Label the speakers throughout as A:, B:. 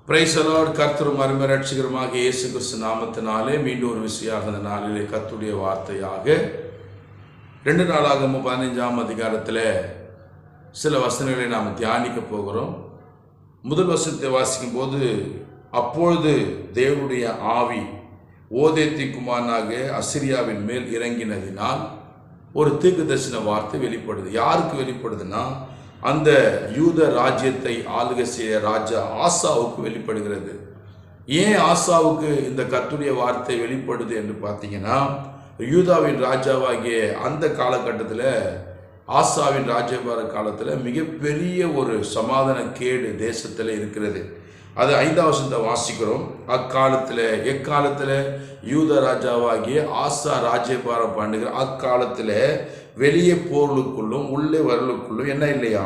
A: Praise the Lord. கர்த்தரும் அருமை ரட்சகருமாக இயேசு கிறிஸ்து நாமத்தினாலே மீண்டும் ஒரு விசையாக இந்த நாளிலே கர்த்தருடைய வார்த்தையாக 2 நாளாகமம் 15ஆம் அதிகாரத்தில் சில வசனங்களை நாம் தியானிக்க போகிறோம். முதல் வசனத்தை வாசிக்கும் போது, அப்பொழுது தேவனுடைய ஆவி ஓதேத்தி குமாரனாக அசிரியாவின் மேல் இறங்கினதினால் ஒரு தீர்க்கதரிசன வார்த்தை வெளிப்படுது. யாருக்கு வெளிப்படுதுன்னா, அந்த யூத ராஜ்யத்தை ஆளுகை செய்ய ராஜா ஆசாவுக்கு வெளிப்படுகிறது. ஏன் ஆசாவுக்கு இந்த கர்த்தருடைய வார்த்தை வெளிப்படுது என்று பார்த்தீங்கன்னா, யூதாவின் ராஜாவாகிய அந்த காலகட்டத்தில், ஆசாவின் ராஜ்யபார காலத்தில் மிகப்பெரிய ஒரு சமாதான கேடு தேசத்தில் இருக்கிறது. அது 5ஆம் வசனத்தை வாசிக்கிறோம். எக்காலத்தில் யூத ராஜாவாகிய ஆசா ராஜ்யபாரம் பண்ணுகிற அக்காலத்தில் வெளியே போர்களுக்குள்ளும் உள்ளே வரலுக்குள்ளும் என்ன இல்லையா,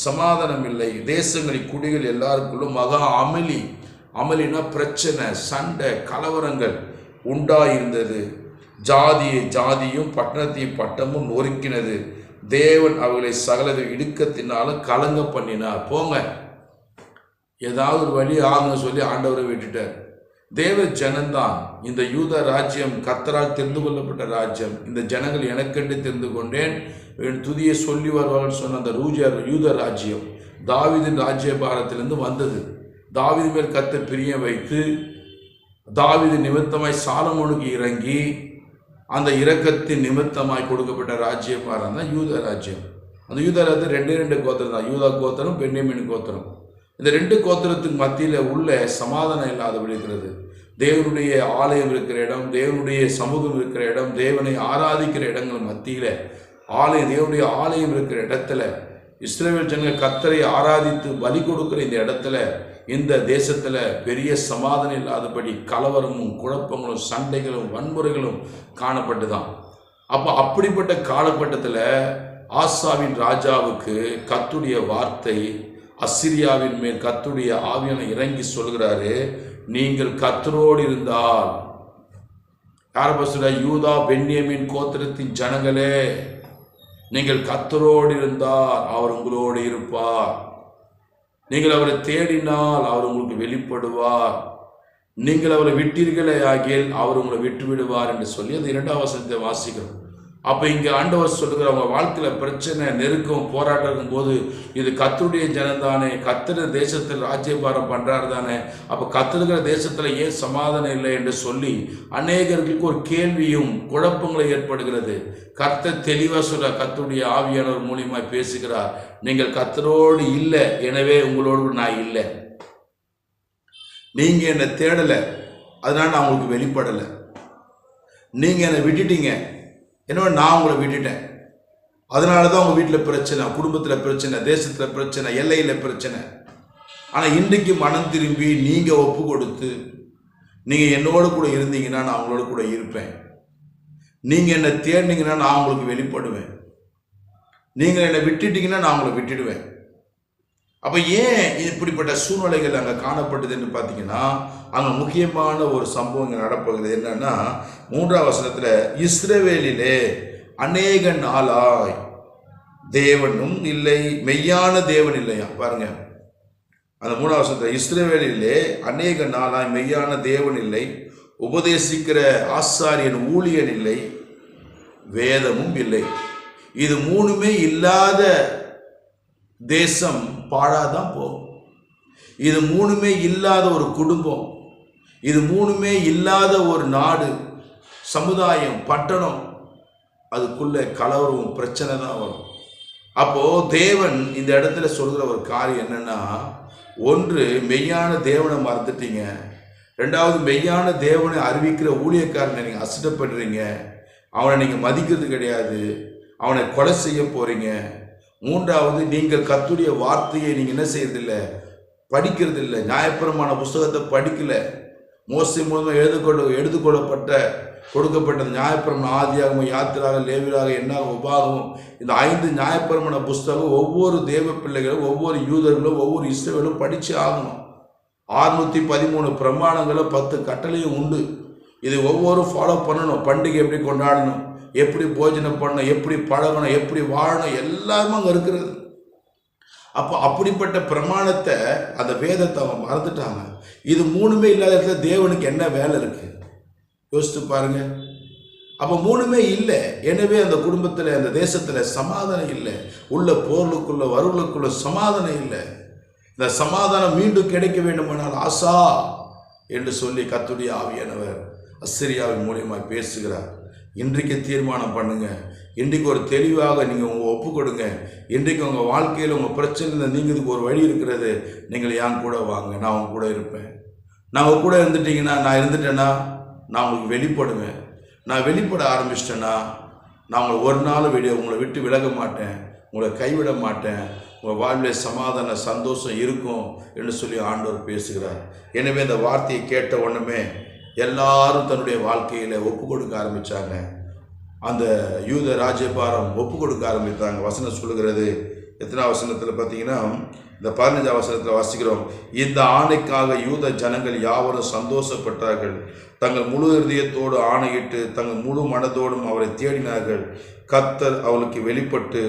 A: சமாதானம் இல்லை. தேசங்களின் குடிகள் எல்லாருக்குள்ளும் மகா அமளினா பிரச்சனை, சண்டை, கலவரங்கள் உண்டாயிருந்தது. ஜாதியும் பட்டணத்தையும் பட்டமும் நொறுக்கினது. தேவன் அவர்களை சகலத இடுக்கத்தினாலும் கலங்க பண்ணினார். போங்க, ஏதாவது ஒரு வழி ஆகுன்னு சொல்லி ஆண்டவரை விட்டுட்டார். தேவ ஜனந்தான் இந்த யூத ராஜ்யம், கர்த்தரால் தெரிந்து கொள்ளப்பட்ட ராஜ்யம். இந்த ஜனங்கள் எனக்கென்று தெரிந்து கொண்டேன், துதியை சொல்லி வருவார்கள் சொன்ன அந்த யூத ராஜ்யம் தாவீதின் ராஜ்யபாரத்திலிருந்து வந்தது. தாவீது மேல் கர்த்தர் பிரியம் வைத்து தாவீது நிமித்தமாய் சாலமோனுக்கு இறங்கி அந்த இரக்கத்தின் நிமித்தமாய் கொடுக்கப்பட்ட ராஜ்யபாரம் தான் யூத ராஜ்யம். அந்த யூத ராஜ்யம் 2 கோத்திரம் தான், யூதா கோத்திரம், பென்யமீன் கோத்திரம். இந்த 2 கோத்திரத்துக்கு மத்தியில் உள்ள சமாதானம் இல்லாத இருக்கிறது. தேவனுடைய ஆலயம் இருக்கிற இடம், தேவனுடைய சமூகம் இருக்கிற இடம், தேவனை ஆராதிக்கிற இடங்கள் மத்தியில் தேவனுடைய ஆலயம் இருக்கிற இடத்துல இஸ்ரவேல் ஜனங்கள் கர்த்தரை ஆராதித்து பலி கொடுக்கிற இந்த இடத்துல, இந்த தேசத்தில் பெரிய சமாதானம் இல்லாதபடி கலவரமும் குழப்பங்களும் சண்டைகளும் வன்முறைகளும் காணப்பட்டுதான். அப்படிப்பட்ட காலகட்டத்தில் ஆசாவின் ராஜாவுக்கு கர்த்தருடைய வார்த்தை, அசிரியாவின் மேல் கர்த்தருடைய ஆவியான இறங்கி சொல்கிறாரு, நீங்கள் கர்த்தரோடு இருந்தால், யூதா பென்யமீன் கோத்திரத்தின் ஜனங்களே, நீங்கள் கர்த்தரோடு இருந்தால் அவர் உங்களோடு இருப்பார். நீங்கள் அவரை தேடினால் அவர் உங்களுக்கு வெளிப்படுவார். நீங்கள் அவரை விட்டீர்களே ஆகியில் அவர் உங்களை விட்டு விடுவார் என்று சொல்லி அந்த 2ஆம் வசனத்தை வாசிக்கிறோம். அப்போ இங்கே ஆண்டவர் சொல்லுகிற, அவங்க வாழ்க்கையில் பிரச்சனை, நெருக்கம், போராட்டம் இருக்கும்போது, இது கர்த்தருடைய ஜனந்தானே, கர்த்தர் தேசத்தில் ராஜ்யபாரம் பண்ணுறாரு தானே, அப்போ கர்த்தருக்கிற தேசத்தில் ஏன் சமாதானம் இல்லை என்று சொல்லி அநேகர்களுக்கு ஒரு கேள்வியும் குழப்பங்களை ஏற்படுகிறது. கர்த்தர் தெளிவாக சொல்ற, கர்த்தருடைய ஆவியானவர் மூலியமாக பேசுகிறார், நீங்கள் கர்த்தரோடு இல்லை, எனவே உங்களோடு நான் இல்லை. நீங்கள் என்னை தேடலை, அதனால் நான் உங்களுக்கு வெளிப்படலை. நீங்கள் என்னை விட்டுட்டீங்க, என்ன நான் உங்களை விட்டுட்டேன், அதனால தான் உங்கள் வீட்டில் பிரச்சனை, குடும்பத்தில் பிரச்சனை, தேசத்தில் பிரச்சனை, எல்லையில் பிரச்சனை. ஆனால் இன்றைக்கு மனம் திரும்பி நீங்கள் ஒப்பு கொடுத்து நீங்கள் என்னோடு கூட இருந்தீங்கன்னா நான் உங்களோட கூட இருப்பேன். நீங்கள் என்னை தேடினீங்கன்னா நான் உங்களுக்கு வெளிப்படுவேன். நீங்கள் என்னை விட்டுட்டீங்கன்னா நான் உங்களை விட்டுடுவேன். அப்போ ஏன் இப்படிப்பட்ட சூழ்நிலைகள் அங்கே காணப்பட்டது என்று பார்த்தீங்கன்னா, அங்கே முக்கியமான ஒரு சம்பவம் இங்கே நடப்பது என்னன்னா, 3ஆம் வசனத்தில், இஸ்ரவேலிலே அநேக நாளாய் தேவனும் இல்லை, மெய்யான தேவன் இல்லையா. பாருங்க, அந்த 3ஆம் வசனத்தில், இஸ்ரவேலிலே அநேக நாளாய் மெய்யான தேவன் இல்லை, உபதேசிக்கிற ஆசாரியன் ஊழியன் இல்லை, வேதமும் இல்லை. இது 3மே இல்லாத தேசம் பாழாதான் போகும். இது 3மே இல்லாத ஒரு குடும்பம், இது 3மே இல்லாத ஒரு நாடு, சமுதாயம், பட்டணம், அதுக்குள்ள கலவரம், பிரச்சனை தான் வரும். அப்போ தேவன் இந்த இடத்துல சொல்கிற ஒரு காரியம் என்னன்னா, ஒன்று, மெய்யான தேவனை மறந்துட்டீங்க. 2வது, மெய்யான தேவனை அறிவிக்கிற ஊழியக்காரனை நீங்கள் அசிட்டப்படுறீங்க, அவனை நீங்கள் மதிக்கிறது கிடையாது, அவனை கொலை செய்ய போறீங்க. 3வது, நீங்கள் கர்த்தருடைய வார்த்தையை நீங்கள் என்ன செய்யறதில்லை, படிக்கிறது இல்லை, நியாயப்பிரமாண புஸ்தகத்தை படிக்கல. மோசே மூலமாக கொடுக்கப்பட்ட நியாயப்பிரமாண ஆதியாகமம், யாத்திராக, லேவியராக, என்னாகும், உபாகமம், இந்த 5 நியாயப்பிரமாண புஸ்தகம் ஒவ்வொரு தேவ பிள்ளைகளும், ஒவ்வொரு யூதர்களும், ஒவ்வொரு இஸ்ரவேலும் படித்து ஆகணும். 613 பிரமாணங்களும் 10 கட்டளையும் உண்டு. இது ஒவ்வொரு ஃபாலோ பண்ணணும். பண்டிகை எப்படி கொண்டாடணும், எப்படி போஜனம் பண்ணணும், எப்படி பழகணும், எப்படி வாழணும், எல்லாமே அங்கே இருக்கிறது. அப்போ அப்படிப்பட்ட பிரமாணத்தை, அந்த வேதத்தை அவங்க மறந்துட்டாங்க. இது மூணுமே இல்லாத இடத்துல தேவனுக்கு என்ன வேலை இருக்கு? யோசித்து பாருங்க. அப்போ மூணுமே இல்லை. எனவே அந்த குடும்பத்தில், அந்த தேசத்தில் சமாதானம் இல்லை. உள்ள போர்களுக்குள்ள வருவலுக்குள்ள சமாதானம் இல்லை. இந்த சமாதானம் மீண்டும் கிடைக்க வேண்டுமானால் ஆசா என்று சொல்லி கர்த்தருடைய ஆவியானவர் அசரியாவின் மூலியமாக பேசுகிறார். இன்றைக்கு தீர்மானம் பண்ணுங்க. இன்றைக்கு ஒரு தெளிவாக நீங்கள் உங்கள் ஒப்பு கொடுங்க. இன்றைக்கு உங்கள் வாழ்க்கையில் உங்கள் பிரச்சனை நீங்கிறதுக்கு ஒரு வழி இருக்கிறது. நீங்கள் என் கூட வாங்க, நான் உங்க கூட இருப்பேன். நான் உங்க கூட இருந்துட்டீங்கன்னா, நான் இருந்துட்டேன்னா நான் உங்களுக்கு வெளிப்படுவேன். நான் வெளிப்பட ஆரம்பிச்சிட்டேன்னா நான் உங்களை ஒரு நாள் உங்களை விட்டு விலக மாட்டேன், உங்களை கைவிட மாட்டேன். உங்கள் வாழ்வில் சமாதான சந்தோஷம் இருக்கும் என்று சொல்லி ஆண்டவர் பேசுகிறார். எனவே இந்த வார்த்தையை கேட்ட உடனே எல்லாரும் தன்னுடைய வாழ்க்கையில் ஒப்பு கொடுக்க ஆரம்பித்தாங்க. அந்த யூத ராஜ்யபாரம் ஒப்பு கொடுக்க ஆரம்பித்தாங்க. வசனம் சொல்லுகிறது, எத்தனாம் வசனத்தில் பார்த்தீங்கன்னா, இந்த 15ஆம் வசனத்தில் வாசிக்கிறோம், இந்த ஆணைக்காக யூத ஜனங்கள் யாவரும் சந்தோஷப்பட்டார்கள். தங்கள் முழு இருதயத்தோடு ஆணையிட்டு தங்கள் முழு மனதோடும் அவரை தேடினார்கள். கர்த்தர் அவளுக்கு வெளிப்பட்டு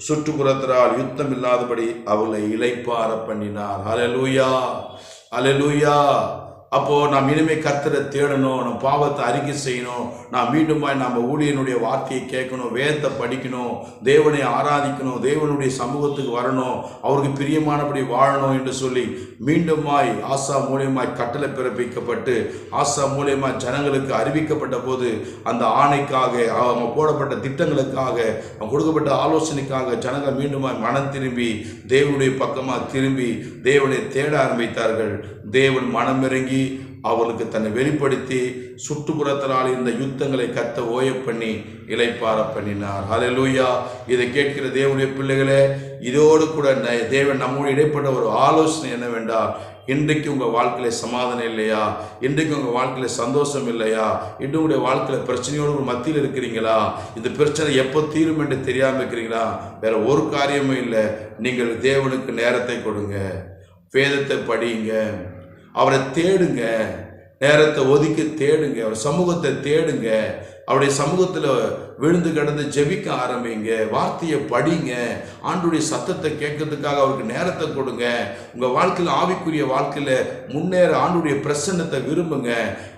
A: சுற்றுப்புறத்தினால் யுத்தம் இல்லாதபடி அவளை இளைப்பாற பண்ணினார். அல்லேலூயா, அல்லேலூயா. அப்போது நாம் இனிமேல் கர்த்தரை தேடணும், நம்ம பாவத்தை அறிக்கை செய்யணும், நாம் மீண்டுமாய் நம்ம ஊழியனுடைய வார்த்தையை கேட்கணும், வேதத்தை படிக்கணும், தேவனை ஆராதிக்கணும், தேவனுடைய சமூகத்துக்கு வரணும், அவருக்கு பிரியமானபடி வாழணும் என்று சொல்லி மீண்டுமாய் ஆசா மூலியமாய் கட்டளை பிறப்பிக்கப்பட்டு ஆசா மூலியமாய் ஜனங்களுக்கு அறிவிக்கப்பட்ட போது, அந்த ஆணைக்காக, அவங்க போடப்பட்ட திட்டங்களுக்காக, அவங்க கொடுக்கப்பட்ட ஆலோசனைக்காக ஜனங்கள் மீண்டுமாய் மனம் திரும்பி தேவனுடைய பக்கமாக திரும்பி தேவனை தேட ஆரம்பித்தார்கள். தேவன் மனமிறங்கி அவளுக்கு தன்னை வெளிப்படுத்தி சுற்றுப்புறத்தினால் இந்த யுத்தங்களை கத்த ஓய பண்ணி இளைப்பாற பண்ணினார். ஹல்லேலூயா. இதை கேட்கிற தேவனுடைய பிள்ளைகளே, இதோடு கூட தேவன் நம்மோடு இடைப்பட்ட ஒரு ஆலோசனை என்னவென்றால், இன்றைக்கு உங்கள் வாழ்க்கையில் சமாதானம் இல்லையா? இன்றைக்கு உங்கள் வாழ்க்கையில் சந்தோஷம் இல்லையா? இன்று உங்களுடைய வாழ்க்கையில் பிரச்சனையோடு மத்தியில் இருக்கிறீங்களா? இந்த பிரச்சனை எப்போ தீரும் என்று தெரியாமல் இருக்கிறீங்களா? வேற ஒரு காரியமும் இல்லை. நீங்கள் தேவனுக்கு நேரத்தை கொடுங்க, வேதத்தை படியுங்க, அவரை தேடுங்க, நேரத்தை ஒதுக்கி தேடுங்க, அவர் சமூகத்தை தேடுங்க, அவருடைய சமூகத்தில் விழுந்து கிடந்து ஜெபிக்க ஆரம்பிங்க, வார்த்தையை படிங்க, ஆண்டுடைய சத்தத்தை கேட்கறதுக்காக அவருக்கு நேரத்தை கொடுங்க. உங்கள் வாழ்க்கையில், ஆவிக்குரிய வாழ்க்கையில் முன்னேற ஆண்டுடைய பிரசன்னத்தை விரும்புங்க.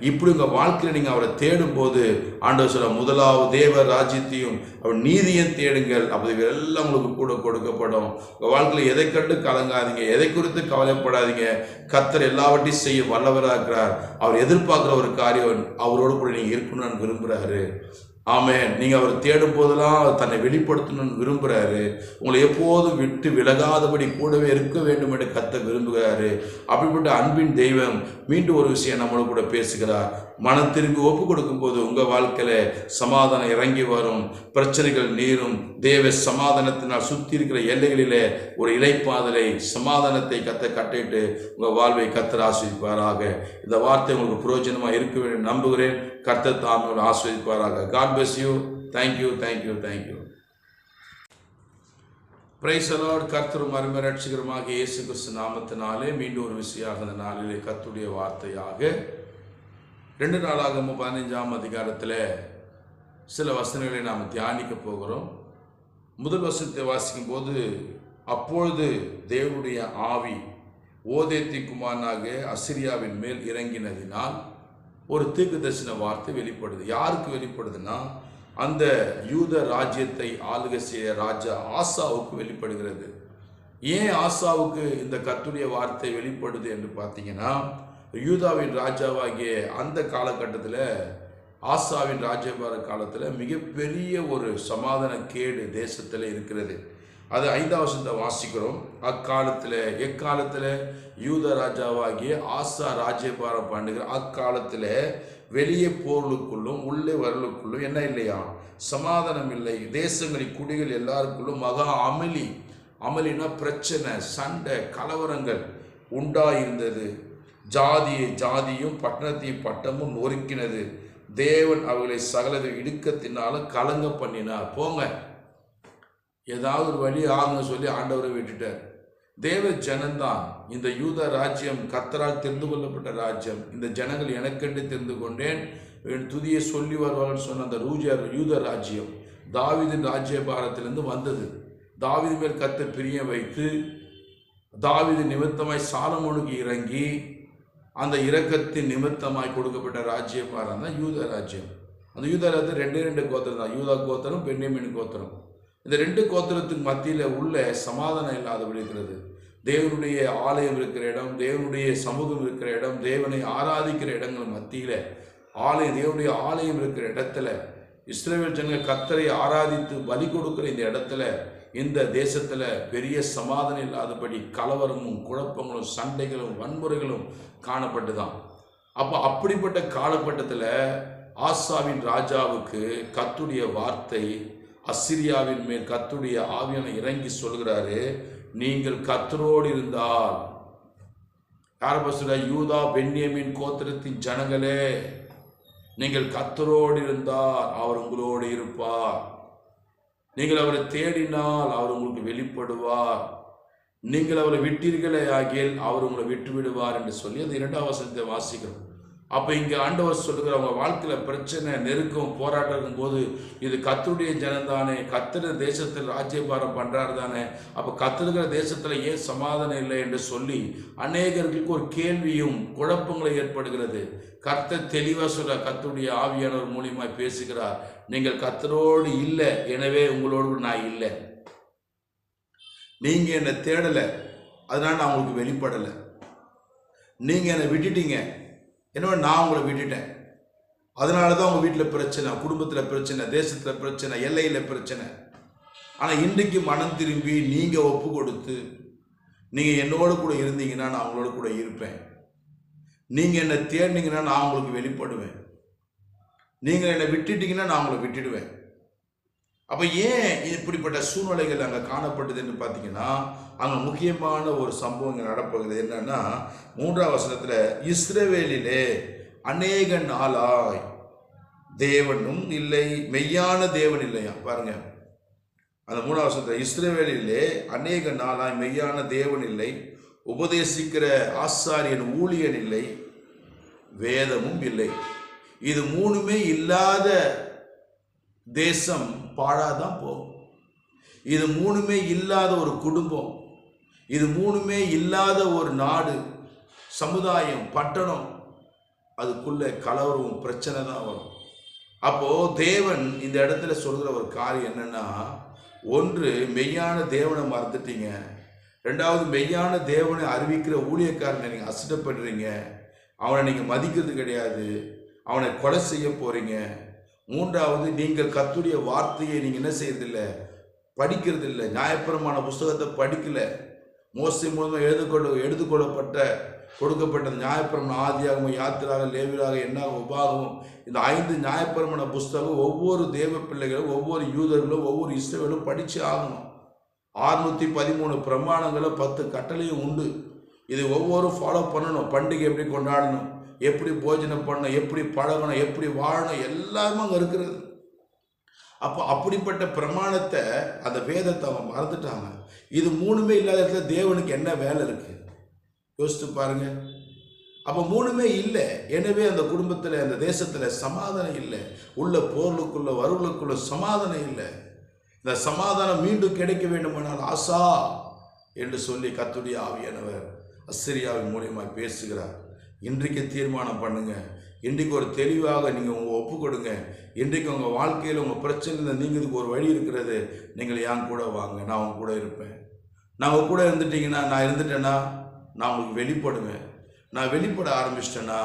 A: இப்படி உங்கள் வாழ்க்கையில் நீங்கள் அவரை தேடும்போது ஆண்டவர் சொல்ல, முதலாவது தேவ ராஜ்யத்தையும் அவர் நீதியும் தேடுங்கள், அப்படி எல்லாம் உங்களுக்கு கூட கொடுக்கப்படும். உங்கள் வாழ்க்கையில் எதை கண்டு கலங்காதீங்க, எதை குறித்து கவலைப்படாதீங்க. கர்த்தர் எல்லாவற்றையும் செய்ய வல்லவராக இருக்கிறார். அவர் எதிர்பார்க்குற ஒரு காரியம் அவரோடு கூட நீங்கள் இருக்கணும்னு விரும்புகிறாரு. ஆமென். நீங்கள் அவர் தேடும் போதெல்லாம் தன்னை வெளிப்படுத்தணும்னு விரும்புகிறாரு. உங்களை எப்போதும் விட்டு விலகாதபடி கூடவே இருக்க வேண்டும் என்று கர்த்தர் விரும்புகிறாரு. அப்படிப்பட்ட அன்பின் தெய்வம் மீண்டும் ஒரு விஷயம் நம்மளோட கூட பேசுகிறார். மனம் திரும்பி ஒப்பு கொடுக்கும் போது உங்கள் வாழ்க்கையில் சமாதானம் இறங்கி வரும், பிரச்சனைகள் நீரும். தேவ சமாதானத்தினால் சுற்றி இருக்கிற எல்லைகளிலே ஒரு இளைப்பாதலை, சமாதானத்தை கர்த்தர் கட்டிட்டு உங்கள் வாழ்வை கர்த்தர் ஆசீர்வதிப்பாராக. இந்த வார்த்தை உங்களுக்கு பிரயோஜனமாக இருக்க வேண்டும் நம்புகிறேன். கர்த்தர் தாமே ஆசீர்வதிப்பாராக. God bless you. Thank you, thank you, thank you. Praise the Lord. கர்த்தரும் அருமை ரட்சகருமாக இயேசு கிறிஸ்து நாமத்தினாலே மீண்டும் ஒரு விஷயமாக இந்த நாளிலே கர்த்தருடைய வார்த்தையாக 2 நாளாகமம் 15ஆம் அதிகாரத்தில் சில வசனங்களை நாம் தியானிக்க போகிறோம். முதல் வசனத்தை வாசிக்கும் போது, அப்பொழுது தேவனுடைய ஆவி ஓதேத்தி குமாரனாக அசிரியாவின் மேல் இறங்கினதினால் ஒரு தீர்க்கதரிசன வார்த்தை வெளிப்படுது. யாருக்கு வெளிப்படுதுன்னா, அந்த யூத ராஜ்யத்தை ஆளுகை செய்ய ராஜா ஆசாவுக்கு வெளிப்படுகிறது. ஏன் ஆசாவுக்கு இந்த கர்த்தருடைய வார்த்தை வெளிப்படுது என்று பார்த்தீங்கன்னா, யூதாவின் ராஜாவாகிய அந்த காலகட்டத்தில், ஆசாவின் ராஜ்யபார காலத்தில் மிகப்பெரிய ஒரு சமாதான கேடு தேசத்தில் இருக்கிறது. அது 5ஆம் வசனத்தை வாசிக்கிறோம். எக்காலத்தில் யூத ராஜாவாகிய ஆசா ராஜ்யபாரம் பண்ணுகிற அக்காலத்தில் வெளியே போர்களுக்குள்ளும் உள்ளே வரலுக்குள்ளும் என்ன இல்லையா? சமாதானம் இல்லை. தேசங்களின் குடிகள் எல்லாருக்குள்ளும் மகா அமளினா பிரச்சனை, சண்டை, கலவரங்கள் உண்டாயிருந்தது. ஜாதியும் பட்டணத்தையும் பட்டமும் நொறுக்கினது. தேவன் அவர்களை சகலத இடுக்கத்தினாலும் கலங்க பண்ணினார். போங்க, ஏதாவது ஒரு வழி ஆகுங்க சொல்லி ஆண்டவரை விட்டுட்டார். தேவ ஜனந்தான் இந்த யூத ராஜ்யம், கர்த்தரால் தெரிந்து கொள்ளப்பட்ட ராஜ்யம். இந்த ஜனங்கள் எனக்கென்று தெரிந்து கொண்டேன், துதியை சொல்லி வருவார்கள் சொன்ன அந்த யூத ராஜ்யம் தாவீதின் ராஜ்யபாரத்திலிருந்து வந்தது. தாவீது மேல் கர்த்தர் பிரியம் வைத்து தாவீது நிமித்தமாய் சாலமோனுக்கு இறங்கி அந்த இரக்கத்தின் நிமித்தமாய் கொடுக்கப்பட்ட ராஜ்யபாரம் தான் யூத ராஜ்யம். அந்த யூத ராஜ்யம் ரெண்டு கோத்திரம் தான், யூதா கோத்திரம், பென்யமீன் கோத்திரம். இந்த 2 கோத்திரத்துக்கு மத்தியில் உள்ள சமாதானம் இல்லாதபடி இருக்கிறது. தேவனுடைய ஆலயம் இருக்கிற இடம், தேவனுடைய சமூகம் இருக்கிற இடம், தேவனை ஆராதிக்கிற இடங்கள் மத்தியில் தேவனுடைய ஆலயம் இருக்கிற இடத்துல இஸ்ரவேல் ஜனங்கள் கர்த்தரை ஆராதித்து பலி கொடுக்கிற இந்த இடத்துல, இந்த தேசத்தில் பெரிய சமாதானம் இல்லாதபடி கலவரமும் குழப்பங்களும் சண்டைகளும் வன்முறைகளும் காணப்பட்டுதான். அப்போ அப்படிப்பட்ட காலகட்டத்தில் ஆசாவின் ராஜாவுக்கு கர்த்தருடைய வார்த்தை, அசிரியாவின் மேல் கர்த்தருடைய ஆவியான இறங்கி சொல்கிறாரு, நீங்கள் கர்த்தரோடு இருந்தால், யார் சொல்ற, யூதா பென்யமீன் கோத்திரத்தின் ஜனங்களே, நீங்கள் கர்த்தரோடு இருந்தால் அவர் உங்களோடு இருப்பார். நீங்கள் அவரை தேடினால் அவர் உங்களுக்கு வெளிப்படுவார். நீங்கள் அவரை விட்டீர்களே ஆகியில் அவர் உங்களை விட்டு விடுவார் என்று சொல்லி அந்த 2ஆம் வசனத்தை வாசிக்கிறோம். அப்போ இங்கே ஆண்டவர் சொல்லுகிற அவங்க வாழ்க்கையில் பிரச்சனை, நெருக்கம், போராட்டம் இருக்கும்போது இது கர்த்தருடைய ஜனந்தானே, கர்த்தர் தேசத்தில் ராஜ்யபாரம் பண்ணுறாரு தானே, அப்போ கர்த்தருக்கிற தேசத்தில் ஏன் சமாதானம் இல்லை என்று சொல்லி அநேகர்களுக்கு ஒரு கேள்வியும் குழப்பங்களை ஏற்படுகிறது. கர்த்தர் தெளிவாக சொல்ற, கர்த்தருடைய ஆவியானவர் மூலியமாக பேசுகிறார், நீங்கள் கர்த்தரோடு இல்லை, எனவே உங்களோடு நான் இல்லை. நீங்கள் என்னை தேடலை, அதனால நான் உங்களுக்கு வெளிப்படலை. நீங்கள் என்னை விட்டுட்டீங்க, என்ன நான் உங்களை விட்டுட்டேன், அதனால தான் உங்கள் வீட்டில் பிரச்சனை, குடும்பத்தில் பிரச்சனை, தேசத்தில் பிரச்சனை, எல்லையில் பிரச்சனை. ஆனால் இன்றைக்கு மனம் திரும்பி நீங்கள் ஒப்பு கொடுத்து நீங்கள் என்னோடு கூட இருந்தீங்கன்னா நான் உங்களோட கூட இருப்பேன். நீங்கள் என்னை தேடினீங்கன்னா நான் உங்களுக்கு வெளிப்படுவேன். நீங்கள் என்னை விட்டுட்டீங்கன்னா நான் உங்களை விட்டுடுவேன். அப்போ ஏன் இப்படிப்பட்ட சூழ்நிலைகள் அங்கே காணப்பட்டதுன்னு பார்த்தீங்கன்னா, அங்கே முக்கியமான ஒரு சம்பவம் இங்கே நடப்பது என்னன்னா, 3ஆம் வசனத்தில், இஸ்ரவேலிலே அநேக நாளாய் தேவனும் இல்லை, மெய்யான தேவன் இல்லையா. பாருங்க, அந்த 3ஆம் வசனத்தில், இஸ்ரவேலிலே அநேக நாளாய் மெய்யான தேவன் இல்லை, உபதேசிக்கிற ஆசாரியன் ஊழியன் இல்லை, வேதமும் இல்லை. இது 3மே இல்லாத தேசம் பாழாதான் போகும். இது 3மே இல்லாத ஒரு குடும்பம், இது 3மே இல்லாத ஒரு நாடு, சமுதாயம், பட்டணம், அதுக்குள்ள கலவரம், பிரச்சனை தான் வரும். அப்போ தேவன் இந்த இடத்துல சொல்கிற ஒரு காரியம் என்னன்னா, ஒன்று, மெய்யான தேவனை மறந்துட்டீங்க. 2வது, மெய்யான தேவனை அறிவிக்கிற ஊழியக்காரனை நீங்கள் அசிட்டப்படுறீங்க, அவனை நீங்கள் மதிக்கிறது கிடையாது, அவனை கொலை செய்ய போறீங்க. 3வது, நீங்கள் கர்த்தருடைய வார்த்தையை நீங்கள் என்ன செய்யறதில்லை, படிக்கிறது இல்லை, நியாயப்பிரமாண புஸ்தகத்தை படிக்கல. மோசே மூலமாக எடுத்துக்கொள்ளப்பட்ட கொடுக்கப்பட்ட நியாயப்பிரமாண ஆதியாகமம், யாத்திராக, லேவியராக, என்னாகும், உபாகமம், இந்த 5 நியாயப்பிரமாண புஸ்தகம் ஒவ்வொரு தேவ பிள்ளைகளும், ஒவ்வொரு யூதர்களும், ஒவ்வொரு இஸ்ரவேலும் படித்து ஆகணும். 613 பிரமாணங்களும் 10 கட்டளையும் உண்டு. இது ஒவ்வொரு ஃபாலோ பண்ணணும். பண்டிகை எப்படி கொண்டாடணும், எப்படி போஜனம் பண்ணணும், எப்படி பழகணும், எப்படி வாழணும், எல்லாமே அங்கே இருக்கிறது. அப்போ அப்படிப்பட்ட பிரமாணத்தை, அந்த வேதத்தை அவங்க மறந்துட்டாங்க. இது 3மே இல்லாத இடத்துல தேவனுக்கு என்ன வேலை இருக்கு யோசித்து பாருங்க. அப்போ 3மே இல்லை, எனவே அந்த குடும்பத்தில், அந்த தேசத்தில் சமாதானம் இல்லை. உள்ள போர்களுக்குள்ள வருவர்களுக்குள்ள சமாதானம் இல்லை. இந்த சமாதானம் மீண்டும் கிடைக்க வேண்டுமானால் ஆசா என்று சொல்லி கர்த்தருடைய ஆவியானவர் அசிரியாவின் மூலியமாக பேசுகிறார். இன்றைக்கு தீர்மானம் பண்ணுங்க, இன்றைக்கு ஒரு தெளிவாக நீங்கள் உங்கள் ஒப்பு கொடுங்க. இன்றைக்கு உங்கள் வாழ்க்கையில் உங்கள் பிரச்சனை நீங்கிறதுக்கு ஒரு வழி இருக்கிறது. நீங்கள் என் கூட வாங்க, நான் உங்க கூட இருப்பேன். நான் உங்க கூட இருந்துட்டீங்கன்னா, நான் இருந்துட்டேன்னா நான் உங்களுக்கு வெளிப்படுவேன். நான் வெளிப்பட ஆரம்பிச்சிட்டேன்னா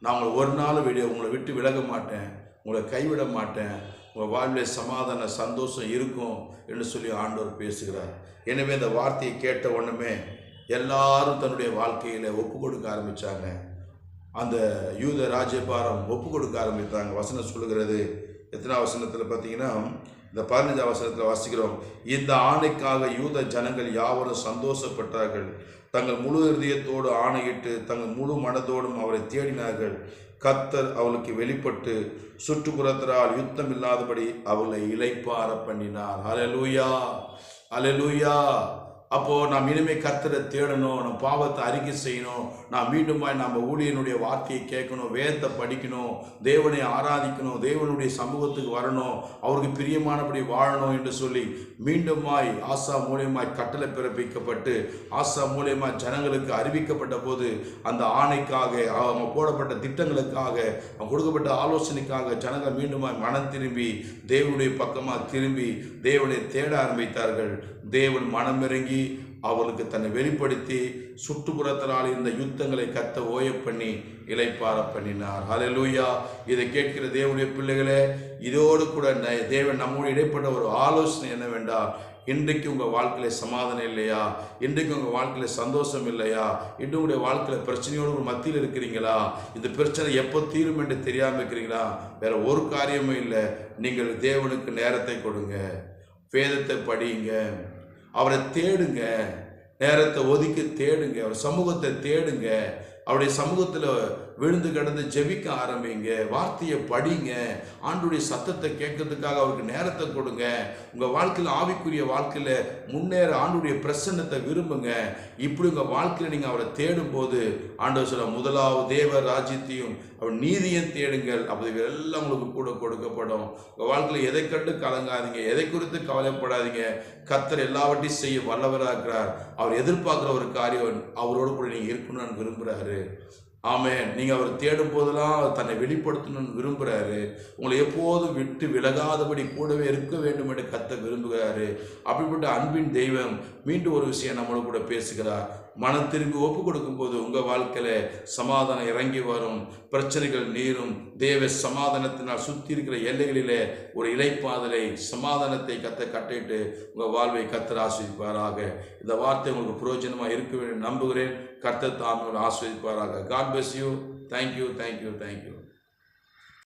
A: நான் உங்களை ஒரு நாள் உங்களை விட்டு விலக மாட்டேன், உங்களை கைவிட மாட்டேன். உங்கள் வாழ்வில் சமாதான சந்தோஷம் இருக்கும் என்று சொல்லி ஆண்டவர் பேசுகிறார். எனவே இந்த வார்த்தையை கேட்ட உடனே எல்லாரும் தன்னுடைய வாழ்க்கையில் ஒப்பு கொடுக்க ஆரம்பித்தாங்க. அந்த யூத ராஜ்யபாரம் ஒப்பு கொடுக்க ஆரம்பித்தாங்க. வசனம் சொல்லுகிறது, எத்தனாம் வசனத்தில் பார்த்தீங்கன்னா, இந்த 15ஆம் வசனத்தில் வாசிக்கிறோம், இந்த ஆணைக்காக யூத ஜனங்கள் யாவரும் சந்தோஷப்பட்டார்கள், தங்கள் முழு இதயத்தோடு ஆணையிட்டு தங்கள் முழு மனதோடும் அவரை தேடினார்கள். கர்த்தர் அவளுக்கு வெளிப்பட்டு சுற்றுப்புறத்தினால் யுத்தம் இல்லாதபடி அவளை இளைப்பார பண்ணினார். அல்லேலூயா, அல்லேலூயா. அப்போது நாம் இனிமேல் கர்த்தரை தேடணும், நம்ம பாவத்தை அறிக்கை செய்யணும், நாம் மீண்டுமாய் நம்ம ஊழியனுடைய வார்த்தையை கேட்கணும், வேதத்தை படிக்கணும், தேவனை ஆராதிக்கணும், தேவனுடைய சமூகத்துக்கு வரணும், அவருக்கு பிரியமானபடி வாழணும் என்று சொல்லி மீண்டுமாய் ஆசா மூலியமாய் கட்டளை பிறப்பிக்கப்பட்டு ஆசா மூலியமாய் ஜனங்களுக்கு அறிவிக்கப்பட்ட போது அந்த ஆணைக்காக, அவங்க போடப்பட்ட திட்டங்களுக்காக, அவங்க கொடுக்கப்பட்ட ஆலோசனைக்காக ஜனங்கள் மீண்டுமாய் மனம் திரும்பி தேவனுடைய பக்கமாக திரும்பி தேவனை தேட ஆரம்பித்தார்கள். தேவன் மனமிறங்கி அவளுக்கு தன்னை வெளிப்படுத்தி சுற்றுப்புறத்தினால் இருந்த யுத்தங்களை கத்த ஓய பண்ணி இளைப்பார பண்ணினார். ஹல்லேலூயா. இதை கேட்கிற தேவனுடைய பிள்ளைகளே, இதோடு கூட தேவன் நம்மோடு இடைப்பட்ட ஒரு ஆலோசனை என்னவென்றால், இன்றைக்கு உங்கள் வாழ்க்கையில் சமாதானம் இல்லையா, இன்றைக்கு உங்கள் வாழ்க்கையில் சந்தோஷம் இல்லையா, இன்று உங்களுடைய வாழ்க்கையில் பிரச்சனையோடு ஒரு மத்தியில் இருக்கிறீங்களா, இந்த பிரச்சனை எப்போ தீரும் என்று தெரியாமல் இருக்கிறீங்களா, வேற ஒரு காரியமும் இல்லை. நீங்கள் தேவனுக்கு நேரத்தை கொடுங்க, வேதத்தை படியுங்க, அவரை தேடுங்க, நேரத்தை ஒதுக்கி தேடுங்க, அவர் சமூகத்தை தேடுங்க, அவருடைய சமூகத்தில் விழுந்து கிடந்து ஜெபிக்க ஆரம்பிங்க, வார்த்தையை படிங்க, ஆண்டுடைய சத்தத்தை கேட்கறதுக்காக அவருக்கு நேரத்தை கொடுங்க. உங்கள் வாழ்க்கையில் ஆவிக்குரிய வாழ்க்கையில் முன்னேற ஆண்டுடைய பிரசன்னத்தை விரும்புங்க. இப்படி உங்கள் வாழ்க்கையில் நீங்கள் அவரை தேடும்போது ஆண்டவர் சொல்ல, முதலாவது தேவ ராஜ்யத்தையும் அவர் நீதியும் தேடுங்கள், அப்படி எல்லாம் உங்களுக்கு கூட கொடுக்கப்படும். உங்கள் வாழ்க்கையில் எதை கண்டு கலங்காதீங்க, எதை குறித்து கவலைப்படாதீங்க. கர்த்தர் எல்லாவற்றையும் செய்ய வல்லவராக இருக்கிறார். அவர் எதிர்பார்க்குற ஒரு காரியம் அவரோடு கூட நீங்கள் இருக்கணும்னு விரும்புகிறாரு. ஆமென். நீங்கள் அவர் தேடும் போதெல்லாம் தன்னை வெளிப்படுத்தணும்னு விரும்புகிறாரு. உங்களை எப்போதும் விட்டு விலகாதபடி கூடவே இருக்க வேண்டும் என்று கர்த்தர் விரும்புகிறாரு. அப்படிப்பட்ட அன்பின் தெய்வம் மீண்டும் ஒரு விஷயம் நம்மளோட கூட பேசுகிறார். மனம் திரும்பி ஒப்பு கொடுக்கும் போது உங்கள் வாழ்க்கையில் சமாதானம் இறங்கி வரும், பிரச்சனைகள் நீரும். தேவ சமாதானத்தினால் சுற்றி இருக்கிற எல்லைகளிலே ஒரு இளைப்பாதலை, சமாதானத்தை கட்டளையிட்டு உங்கள் வாழ்வை கர்த்தர் ஆசீர்வதிப்பாராக. இந்த வார்த்தை உங்களுக்கு பிரயோஜனமாக இருக்க வேண்டும் நம்புகிறேன். கர்த்தர் தாமே ஆசீர்வதிப்பாராக. God bless you. Thank you.